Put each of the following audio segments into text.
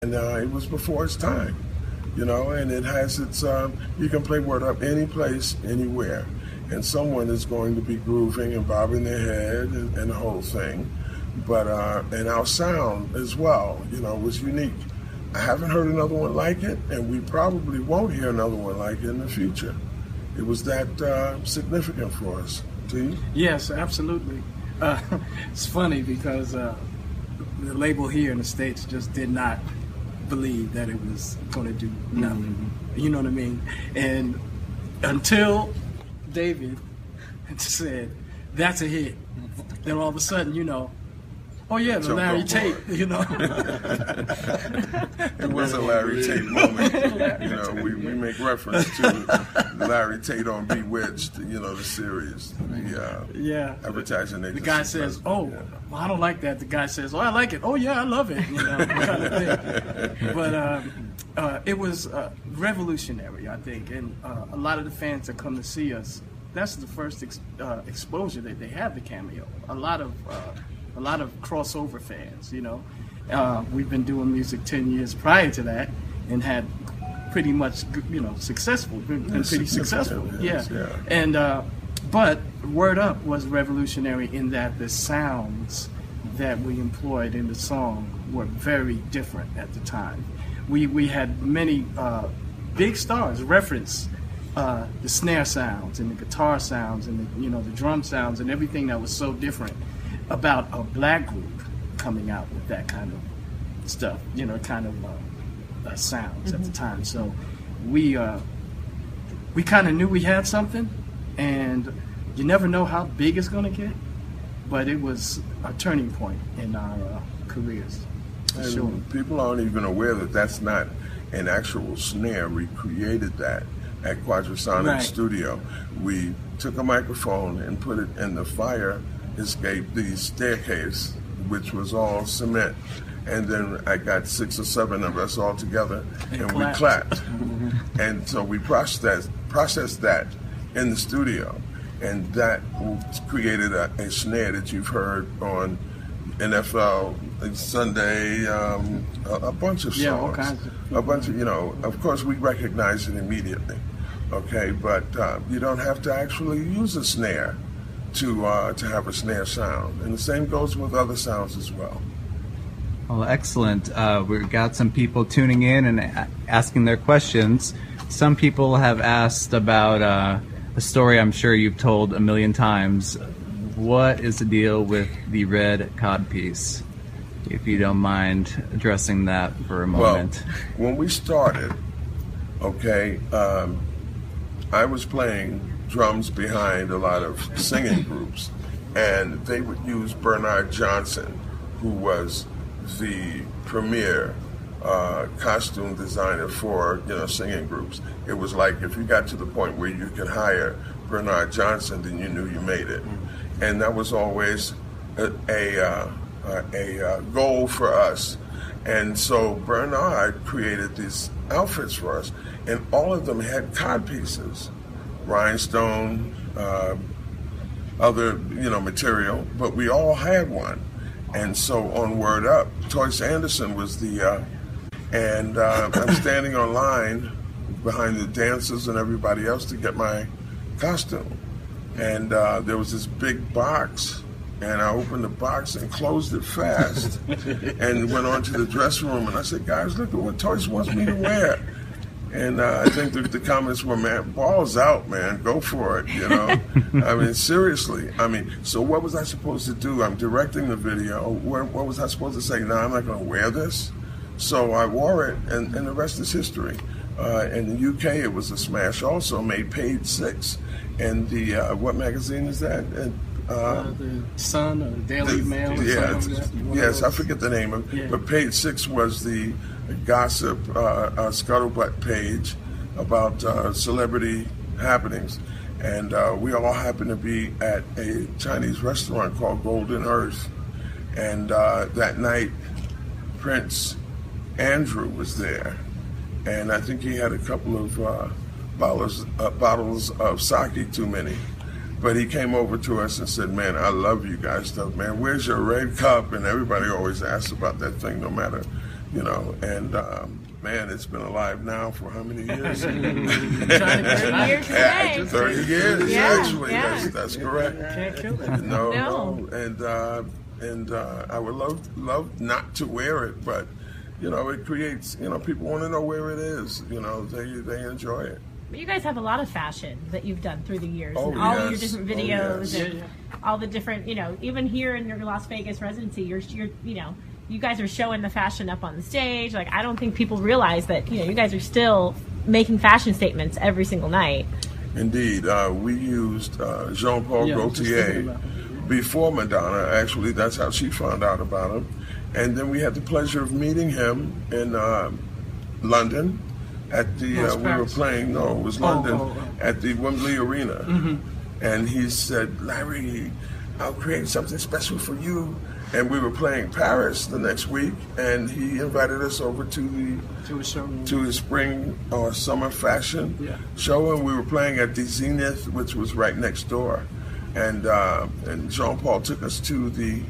And it was before its time, and it has its, you can play Word Up any place, anywhere, and someone is going to be grooving and bobbing their head and the whole thing. But, and our sound as well, was unique. I haven't heard another one like it, and we probably won't hear another one like it in the future. It was that significant for us. Do you? Yes, absolutely. It's funny because the label here in the States just did not believe that it was going to do nothing. You know what I mean? And until David said, that's a hit, then all of a sudden, oh yeah, the Larry Tate, It was a Larry Tate moment. We make reference to Larry Tate on Bewitched, the series, the advertising agency. The guy says, well, I don't like that. The guy says, I like it. Oh yeah, I love it. Kind of thing. But it was revolutionary, I think, and a lot of the fans that come to see us, that's the first exposure that they have to Cameo. A lot of crossover fans, We've been doing music 10 years prior to that and had pretty much, successful, been pretty successful. Yes, yeah. And, but Word Up was revolutionary in that the sounds that we employed in the song were very different at the time. We had many big stars reference the snare sounds and the guitar sounds and the drum sounds and everything that was so different about a black group coming out with that kind of stuff, sounds at the time. So we kind of knew we had something, and you never know how big it's going to get, but it was a turning point in our careers. And sure. People aren't even aware that that's not an actual snare. We created that at Quadrasonic Studio. We took a microphone and put it in the fire escape, the staircase, which was all cement, and then I got 6 or 7 of us all together, and we clapped. And so we processed that in the studio, and that created a snare that you've heard on NFL Sunday, a bunch of songs, all kinds of, a bunch of, of course we recognize it immediately, okay, but you don't have to actually use a snare to have a snare sound, and the same goes with other sounds as well. Well, excellent. We've got some people tuning in and asking their questions. Some people have asked about a story I'm sure you've told a million times. What is the deal with the red codpiece? If you don't mind addressing that for a moment. Well, when we started, okay, I was playing drums behind a lot of singing groups, and they would use Bernard Johnson, who was the premier costume designer for singing groups. It was like if you got to the point where you could hire Bernard Johnson, then you knew you made it, and that was always a goal for us. And so Bernard created these outfits for us, and all of them had codpieces. Rhinestone, other material, but we all had one. And so on Word Up, Toyce Anderson was the, and I'm standing on line behind the dancers and everybody else to get my costume. And there was this big box, and I opened the box and closed it fast and went on to the dressing room, and I said, guys, look at what Toyce wants me to wear. And I think the comments were, man, balls out, man, go for it, I mean, seriously. I mean, so what was I supposed to do? I'm directing the video. What was I supposed to say? No, I'm not going to wear this. So I wore it, and the rest is history. In the UK, it was a smash also, made Page Six. And the, what magazine is that? The Sun or the Daily Mail or something like that? Yes, I forget the name of it. But Page Six was the gossip scuttlebutt page about celebrity happenings. And we all happened to be at a Chinese restaurant called Golden Earth. And that night, Prince Andrew was there. And I think he had a couple of bottles of sake too many. But he came over to us and said, man, I love you guys stuff, man. Where's your red cup? And everybody always asks about that thing, no matter you know, and man, it's been alive now for how many years? 30 years today. 30 years, Yeah, actually. yeah. That's correct. Can't kill it. No. And I would love not to wear it, but you know, it creates, you know, people want to know where it is. You know, they enjoy it. But you guys have a lot of fashion that you've done through the years, Oh, and all of your yes. different Oh, videos, yes. and all the different, you know, even here in your Las Vegas residency, you're, you know, you guys are showing the fashion up on the stage. Like, I don't think people realize that, you know, you guys are still making fashion statements every single night. Indeed, we used Jean-Paul Yeah, I was just thinking Gaultier about that. before Madonna. Actually, that's how she found out about him. And then we had the pleasure of meeting him in London at the, it's we were Paris. playing, no, it was London, oh. at the Wembley Arena. And he said, Larry, I'll create something special for you. And we were playing Paris the next week, and he invited us over to To a showroom. his spring or summer fashion Yeah. show, and we were playing at the Zenith, which was right next door. And Jean-Paul took us to the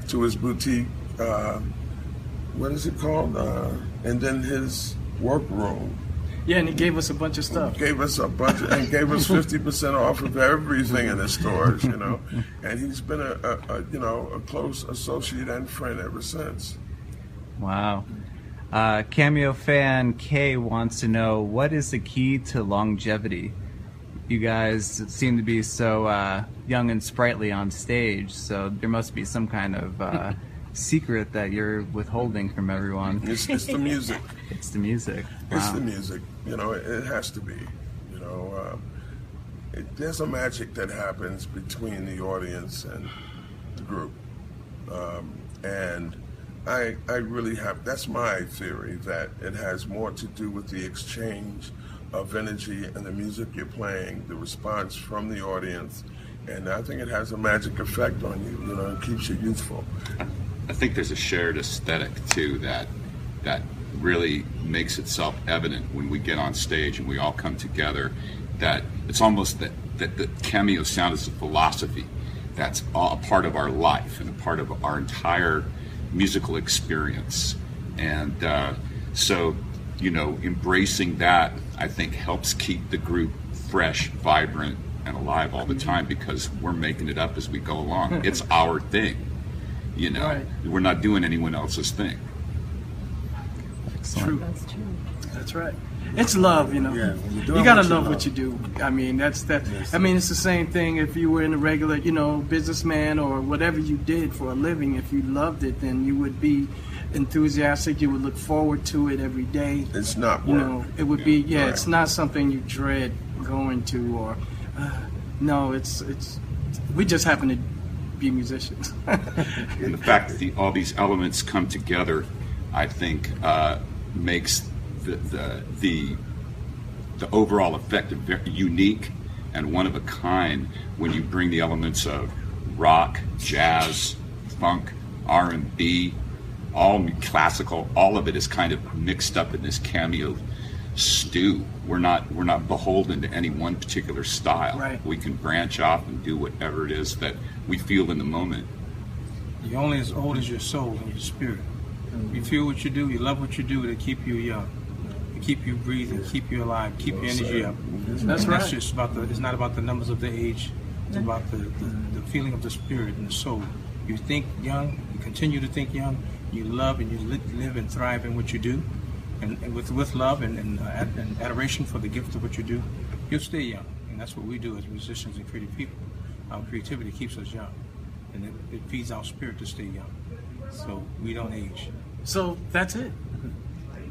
to his boutique. What is it called? And then his workroom. Yeah, and he gave us a bunch of stuff. Gave us a bunch and gave us 50% off of everything in the stores, you know. And he's been a close associate and friend ever since. Wow. Cameo fan Kay wants to know, what is the key to longevity? You guys seem to be so young and sprightly on stage, so there must be some kind of secret that you're withholding from everyone. It's the music. It's the music. It's Wow. the music. You know, it has to be. You know, there's a magic that happens between the audience and the group. And I really have, that's my theory, that it has more to do with the exchange of energy and the music you're playing, the response from the audience. And I think it has a magic effect on you, you know, it keeps you youthful. I think there's a shared aesthetic too that really makes itself evident when we get on stage and we all come together. That it's almost that the Cameo sound is a philosophy that's a part of our life and a part of our entire musical experience. And so, you know, embracing that, I think, helps keep the group fresh, vibrant, and alive all the time, because we're making it up as we go along. It's our thing. You know, Right. we're not doing anyone else's thing. Excellent. True. That's true. That's right. It's love, you know. Yeah, when you're doing You gotta what you love love. what you do. I mean, that's that. Yes. I mean, it's the same thing if you were in a regular, you know, businessman or whatever you did for a living. If you loved it, then you would be enthusiastic. You would look forward to it every day. It's not You work. know, it would be Right. it's not something you dread going to, or no, it's we just happen to be musicians. And the fact that all these elements come together, I think, makes the overall effect very unique and one of a kind when you bring the elements of rock, jazz, funk, R&B, all classical. All of it is kind of mixed up in this Cameo stew. We're not beholden to any one particular style. Right. We can branch off and do whatever it is that we feel in the moment. You're only as old as your soul and your spirit. You feel what you do, you love what you do, to keep you young. To keep you breathing, keep you alive, keep your energy up. That's And right. That's just about it's not about the numbers of the age. It's about the feeling of the spirit and the soul. You think young, you continue to think young, you love and you live and thrive in what you do. And with love and adoration for the gift of what you do, you'll stay young. And that's what we do as musicians and creative people. Our creativity keeps us young. And it feeds our spirit to stay young. So we don't age. So that's it.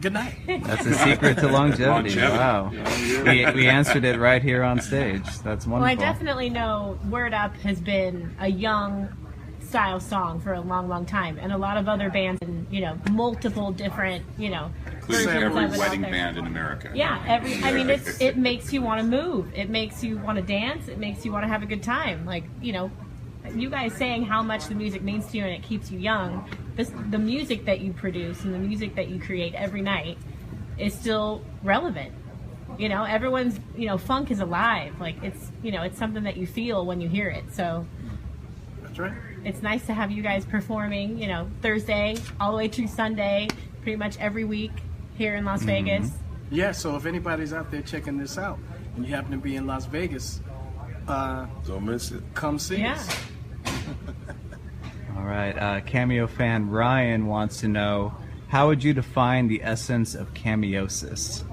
Good night. That's the secret to longevity. Longevity. Wow. We answered it right here on stage. That's wonderful. Well, I definitely know Word Up has been a young style song for a long, long time, and a lot of other bands, and you know, multiple different, you know, Including versions every of it out wedding there. band in America. Yeah, I mean, it makes you want to move. It makes you want to dance. It makes you want to have a good time. Like, you know, you guys saying how much the music means to you and it keeps you young. The music that you produce and the music that you create every night is still relevant. You know, everyone's, you know, funk is alive. Like, it's, you know, it's something that you feel when you hear it. So That's right. It's nice to have you guys performing, you know, Thursday all the way through Sunday, pretty much every week here in Las Vegas. Yeah, so if anybody's out there checking this out and you happen to be in Las Vegas, Don't miss it. come see Yeah. us. All right. Cameo fan Ryan wants to know, how would you define the essence of cameosis?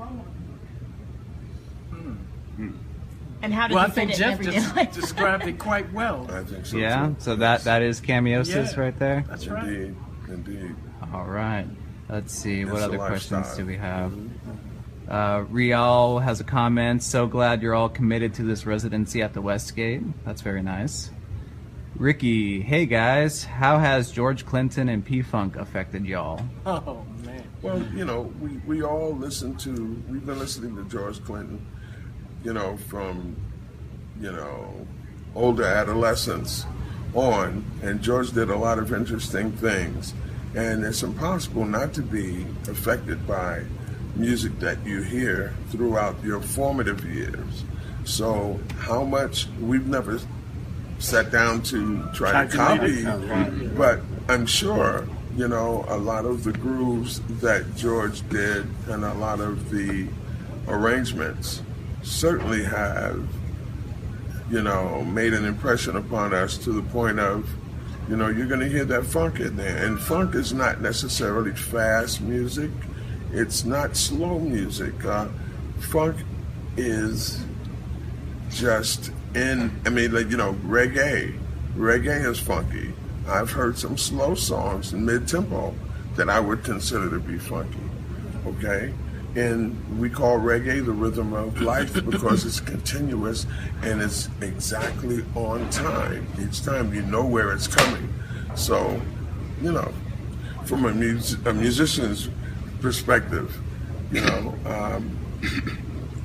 And how did Well, I you think fit it in Jeff everyday life? just described it quite well. I think so. Yeah. too. So that is cameosis Yeah. right there. That's right. Indeed. All right. Let's see. What It's a other questions lifestyle. do we have? Rial has a comment. So glad you're all committed to this residency at the Westgate. That's very nice. Ricky, hey guys, how has George Clinton and P-Funk affected y'all? Oh, man. Well, you know, we all we've been listening to George Clinton, you know, from, you know, older adolescence on, and George did a lot of interesting things. And it's impossible not to be affected by music that you hear throughout your formative years. So how much, we've never sat down to try to copy, but I'm sure, you know, a lot of the grooves that George did and a lot of the arrangements certainly have, you know, made an impression upon us to the point of, you know, you're going to hear that funk in there. And funk is not necessarily fast music. It's not slow music. Funk is just like, you know, reggae. Reggae is funky. I've heard some slow songs in mid-tempo that I would consider to be funky, okay? And we call reggae the rhythm of life because it's continuous and it's exactly on time. Each time you know where it's coming. So, you know, from a musician's perspective, you know,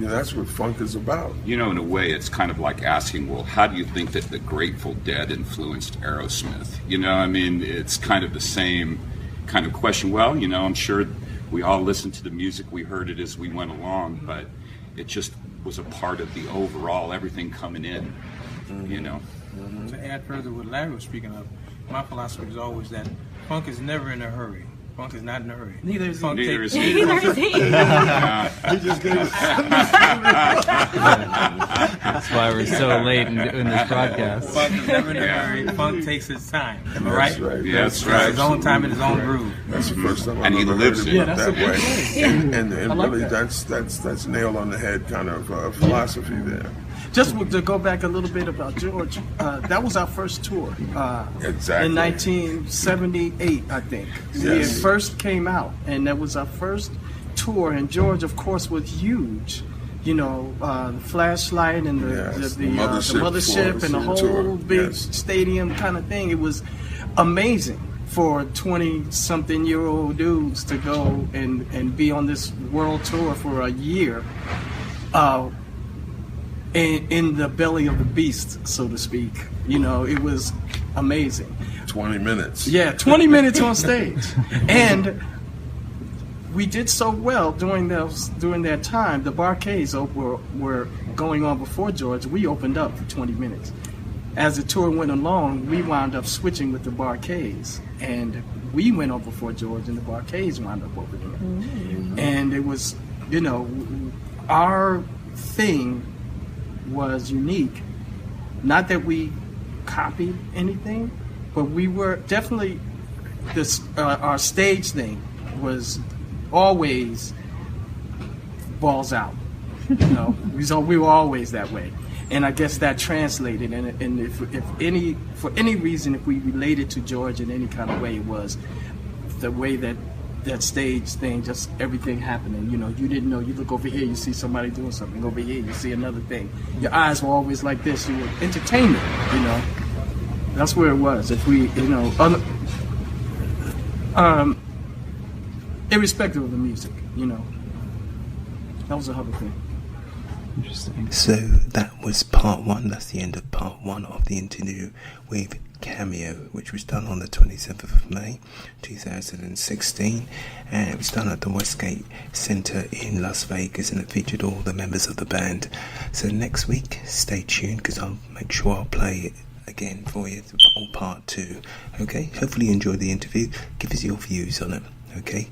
that's what funk is about. You know, in a way, it's kind of like asking, well, how do you think that the Grateful Dead influenced Aerosmith? You know, I mean, it's kind of the same kind of question. Well, you know, I'm sure we all listened to the music, we heard it as we went along, but it just was a part of the overall, everything coming in, you know. To add further what Larry was speaking of, my philosophy is always that funk is never in a hurry. Funk is not in a hurry. Neither is funk. Neither is takes- he. Neither is he. That's why we're so late in doing this broadcast. Funk is never in a hurry. Funk takes its time. Am I right? That's right. Yeah, that's It's right. his own time and his own groove. That's the first time And I've he ever lives heard it. it Yeah, that's that a good way. point. And I like really, that. that's nail on the head kind of philosophy there. Just to go back a little bit about George, that was our first tour. Exactly. In 1978, I think. We had Yes. first came out, and that was our first tour. And George, of course, was huge. You know, the flashlight and Yes, the the mothership and the whole tour, big yes. stadium kind of thing. It was amazing for 20-something-year-old dudes to go and be on this world tour for a year. In the belly of the beast, so to speak. You know, it was amazing. 20 minutes. Yeah, 20 minutes on stage. And we did so well during that time. The Bar-Kays were going on before George. We opened up for 20 minutes. As the tour went along, we wound up switching with the Bar-Kays. And we went on before George, and the Bar-Kays wound up over there. And it was, you know, our thing was unique. Not that we copied anything, but we were definitely our stage thing was always balls out. You know, we were always that way, and I guess that translated. And if for any reason, if we related to George in any kind of way, it was the way that stage thing, just everything happening. You know, you didn't know. You look over here, you see somebody doing something. Over here, you see another thing. Your eyes were always like this. You were entertainment. You know, that's where it was. If we, you know, irrespective of the music, you know, that was a other thing. Interesting. So that was part one. That's the end of part one of the interview with Cameo, which was done on the 27th of May 2016, and it was done at the Westgate Centre in Las Vegas, and it featured all the members of the band. So next week, stay tuned, because I'll make sure I'll play again for you, or part 2. Okay, hopefully you enjoyed the interview. Give us your views on it. Okay.